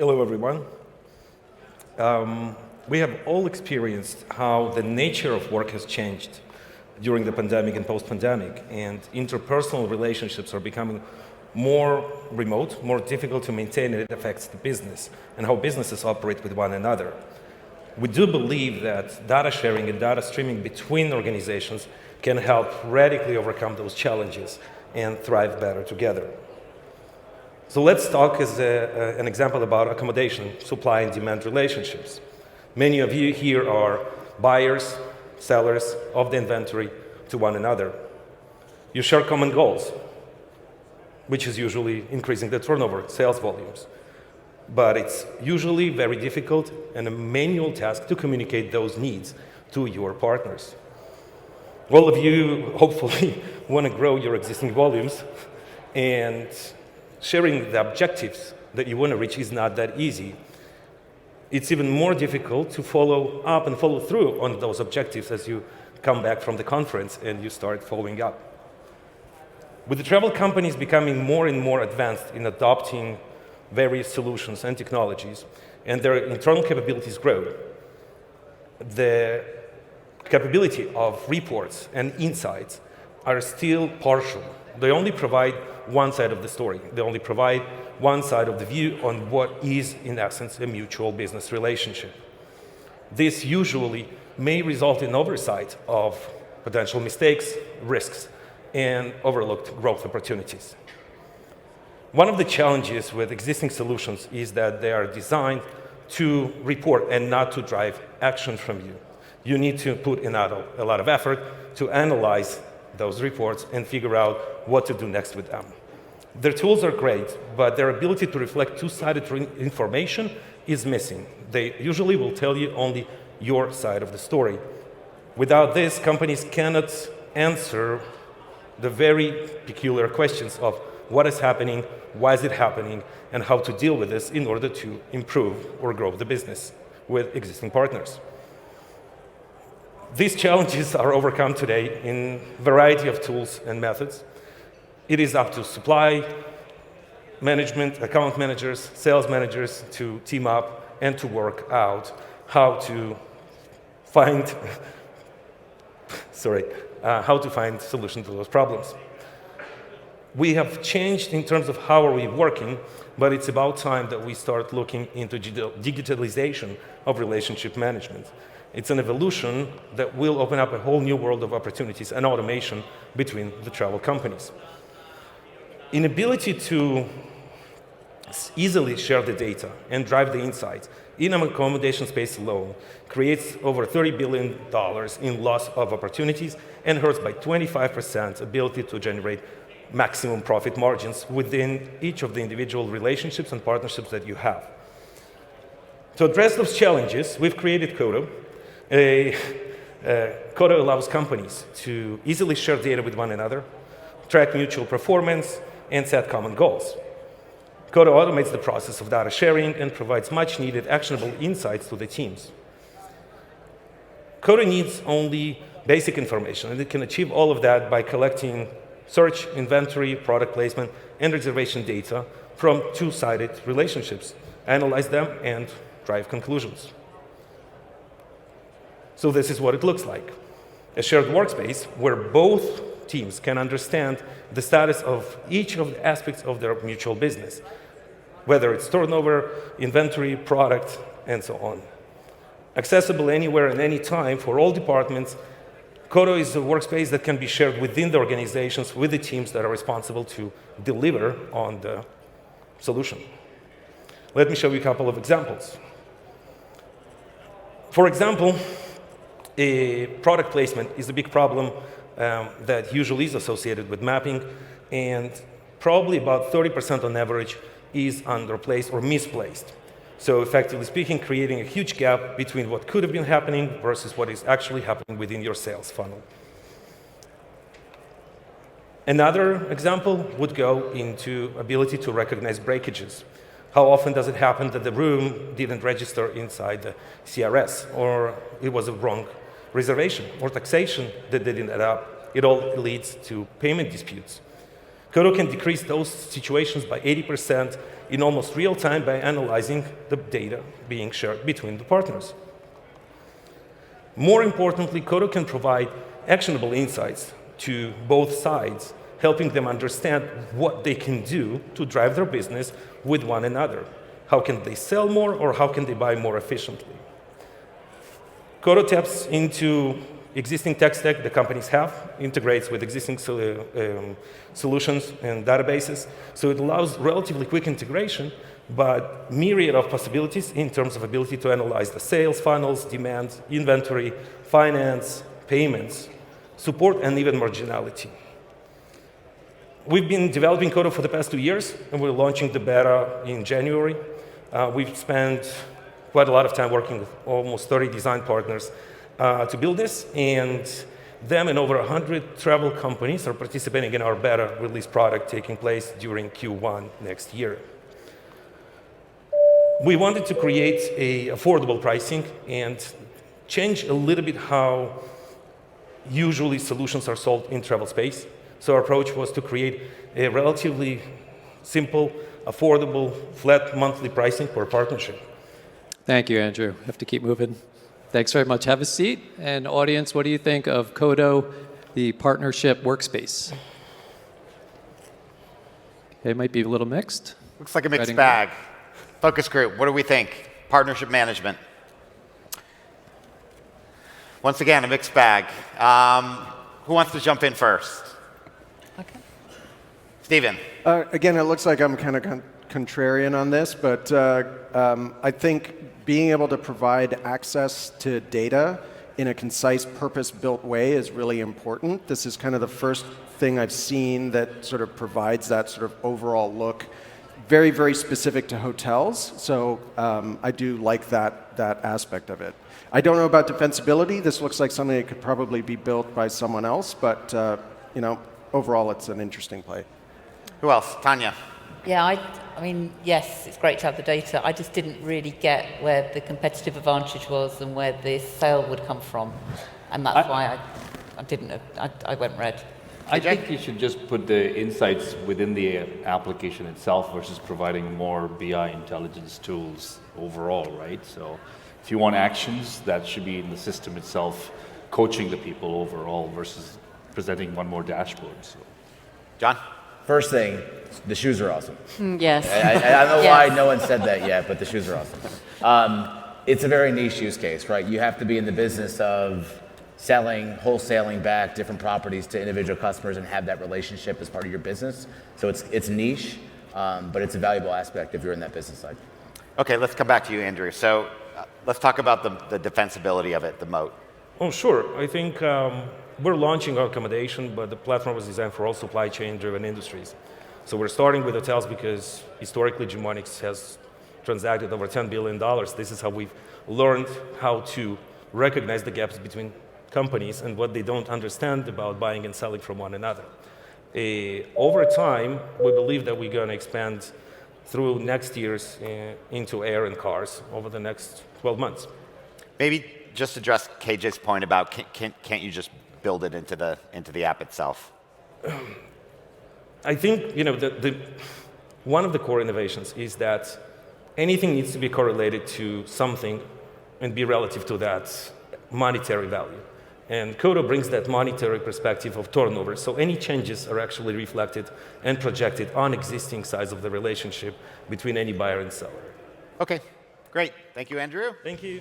Hello, everyone. We have all experienced how the nature of work has changed during the pandemic and post-pandemic, and interpersonal relationships are becoming more remote, more difficult to maintain, and it affects the business and how businesses operate with one another. We do believe that data sharing and data streaming between organizations can help radically overcome those challenges and thrive better together. So let's talk as an example about accommodation, supply and demand relationships. Many of you here are buyers, sellers of the inventory to one another. You share common goals, which is usually increasing the turnover, sales volumes. But it's usually very difficult and a manual task to communicate those needs to your partners. All of you hopefully want to grow your existing volumes, and sharing the objectives that you want to reach is not that easy. It's even more difficult to follow up and follow through on those objectives as you come back from the conference and you start following up. With the travel companies becoming more and more advanced in adopting various solutions and technologies, and their internal capabilities grow, the capability of reports and insights are still partial. They only provide one side of the story. They only provide one side of the view on what is, in essence, a mutual business relationship. This usually may result in oversight of potential mistakes, risks, and overlooked growth opportunities. One of the challenges with existing solutions is that they are designed to report and not to drive action from you. You need to put in a lot of effort to analyze those reports and figure out what to do next with them. Their tools are great, but their ability to reflect two-sided information is missing. They usually will tell you only your side of the story. Without this, companies cannot answer the very peculiar questions of what is happening, why is it happening, and how to deal with this in order to improve or grow the business with existing partners. These challenges are overcome today in a variety of tools and methods. It is up to supply management, account managers, sales managers to team up and to work out how to find solutions to those problems. We have changed in terms of how are we working, but it's about time that we start looking into digitalization of relationship management. It's an evolution that will open up a whole new world of opportunities and automation between the travel companies. Inability to easily share the data and drive the insights in an accommodation space alone creates over $30 billion in loss of opportunities and hurts by 25% ability to generate maximum profit margins within each of the individual relationships and partnerships that you have. To address those challenges, we've created Kodo. Kodo allows companies to easily share data with one another, track mutual performance, and set common goals. Kodo automates the process of data sharing and provides much-needed actionable insights to the teams. Kodo needs only basic information, and it can achieve all of that by collecting search, inventory, product placement, and reservation data from two-sided relationships, analyze them, and drive conclusions. So this is what it looks like. A shared workspace where both teams can understand the status of each of the aspects of their mutual business, whether it's turnover, inventory, product, and so on. Accessible anywhere and any time for all departments, Kodo is a workspace that can be shared within the organizations with the teams that are responsible to deliver on the solution. Let me show you a couple of examples. For example, a product placement is a big problem that usually is associated with mapping, and probably about 30% on average is underplaced or misplaced. So effectively speaking, creating a huge gap between what could have been happening versus what is actually happening within your sales funnel. Another example would go into ability to recognize breakages. How often does it happen that the room didn't register inside the CRS, or it was a wrong reservation, or taxation that didn't add up? It all leads to payment disputes. Kodo can decrease those situations by 80% in almost real time by analyzing the data being shared between the partners. More importantly, Kodo can provide actionable insights to both sides, helping them understand what they can do to drive their business with one another. How can they sell more, or how can they buy more efficiently? Kodo taps into existing tech stack the companies have, integrates with existing solutions and databases, so it allows relatively quick integration, but myriad of possibilities in terms of ability to analyze the sales funnels, demand, inventory, finance, payments, support, and even marginality. We've been developing Kodo for the past 2 years, and we're launching the beta in January. We've spent quite a lot of time working with almost 30 design partners to build this, and them and over 100 travel companies are participating in our beta release product taking place during Q1 next year. We wanted to create a affordable pricing and change a little bit how usually solutions are sold in travel space. So our approach was to create a relatively simple, affordable, flat monthly pricing for a partnership. Thank you, Andrew. Have to keep moving. Thanks very much. Have a seat. And audience, what do you think of Kodo, the partnership workspace? It might be a little mixed. Looks like a mixed bag. Focus group, what do we think? Partnership management. Once again, a mixed bag. Who wants to jump in first? Okay. Steven. Again, it looks like I'm kind of contrarian on this, but I think being able to provide access to data in a concise, purpose-built way is really important. This is kind of the first thing I've seen that sort of provides that sort of overall look, very, very specific to hotels. So I do like that aspect of it. I don't know about defensibility. This looks like something that could probably be built by someone else, but you know, overall, it's an interesting play. Who else? Tanya. Yeah, I mean, yes, it's great to have the data. I just didn't really get where the competitive advantage was and where the sale would come from. And that's why I went red. I think you should just put the insights within the application itself versus providing more BI intelligence tools overall, right? So if you want actions, that should be in the system itself, coaching the people overall versus presenting one more dashboard. So. John? First thing, the shoes are awesome. Yes. I don't know why no one said that yet, but the shoes are awesome. It's a very niche use case, right? You have to be in the business of selling, wholesaling back different properties to individual customers and have that relationship as part of your business. So it's niche, but it's a valuable aspect if you're in that business side. Okay, let's come back to you, Andrew. So let's talk about the defensibility of it, the moat. Oh, sure. I think we're launching our accommodation, but the platform was designed for all supply chain-driven industries. So we're starting with hotels because historically Gimmonix has transacted over $10 billion. This is how we've learned how to recognize the gaps between companies and what they don't understand about buying and selling from one another. Over time, we believe that we're going to expand through next year's into air and cars over the next 12 months. Maybe just address KJ's point about can't you just build it into the app itself? I think one of the core innovations is that anything needs to be correlated to something and be relative to that monetary value. And Kodo brings that monetary perspective of turnover, so any changes are actually reflected and projected on existing sides of the relationship between any buyer and seller. Okay, great. Thank you, Andrew. Thank you.